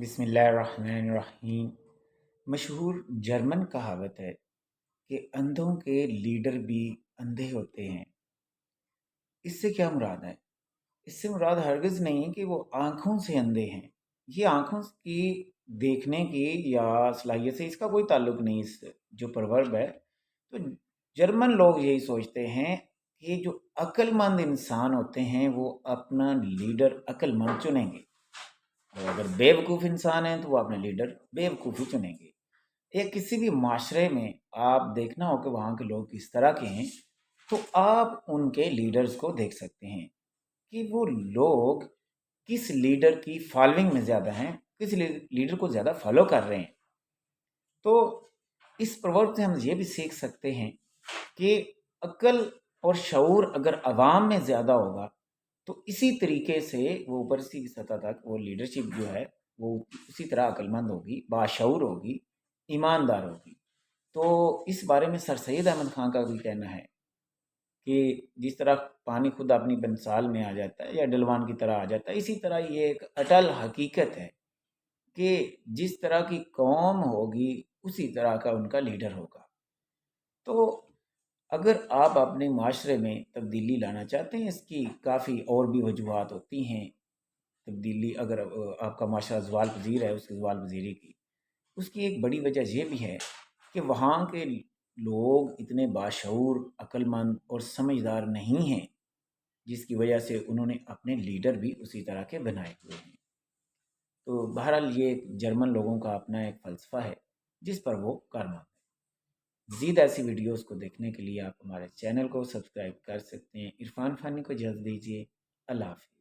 بسم اللہ الرحمن الرحیم۔ مشہور جرمن کہاوت ہے کہ اندھوں کے لیڈر بھی اندھے ہوتے ہیں۔ اس سے کیا مراد ہے؟ اس سے مراد ہرگز نہیں کہ وہ آنکھوں سے اندھے ہیں۔ یہ آنکھوں کی دیکھنے کی یا صلاحیت سے اس کا کوئی تعلق نہیں۔ اس جو پرورب ہے تو جرمن لوگ یہی سوچتے ہیں کہ جو عقل مند انسان ہوتے ہیں وہ اپنا لیڈر عقل مند چنیں گے، اور اگر بے وقوف انسان ہیں تو وہ اپنے لیڈر بے وقوفی چنیں گے۔ ایک کسی بھی معاشرے میں آپ دیکھنا ہو کہ وہاں کے لوگ کس طرح کے ہیں، تو آپ ان کے لیڈرز کو دیکھ سکتے ہیں کہ وہ لوگ کس لیڈر کی فالوئنگ میں زیادہ ہیں، کس لیڈر کو زیادہ فالو کر رہے ہیں۔ تو اس پرورب سے ہم یہ بھی سیکھ سکتے ہیں کہ عقل اور شعور اگر عوام میں زیادہ ہوگا تو اسی طریقے سے وہ اوپر سی سطح تک وہ لیڈرشپ جو ہے وہ اسی طرح عقل مند ہوگی، باشعور ہوگی، ایماندار ہوگی۔ تو اس بارے میں سر سید احمد خان کا بھی کہنا ہے کہ جس طرح پانی خود اپنی بمثال میں آ جاتا ہے یا ڈلوان کی طرح آ جاتا ہے، اسی طرح یہ ایک اٹل حقیقت ہے کہ جس طرح کی قوم ہوگی اسی طرح کا ان کا لیڈر ہوگا۔ تو اگر آپ اپنے معاشرے میں تبدیلی لانا چاہتے ہیں، اس کی کافی اور بھی وجوہات ہوتی ہیں۔ تبدیلی اگر آپ کا معاشرہ زوال پذیر ہے، اس کی زوال پذیری کی اس کی ایک بڑی وجہ یہ بھی ہے کہ وہاں کے لوگ اتنے باشعور، عقل مند اور سمجھدار نہیں ہیں، جس کی وجہ سے انہوں نے اپنے لیڈر بھی اسی طرح کے بنائے ہوئے ہیں۔ تو بہرحال یہ جرمن لوگوں کا اپنا ایک فلسفہ ہے جس پر وہ کارنامہ ہے۔ مزید ایسی ویڈیوز کو دیکھنے کے لیے آپ ہمارے چینل کو سبسکرائب کر سکتے ہیں۔ عرفان فانی کو اجازت دیجیے۔ اللہ حافظ۔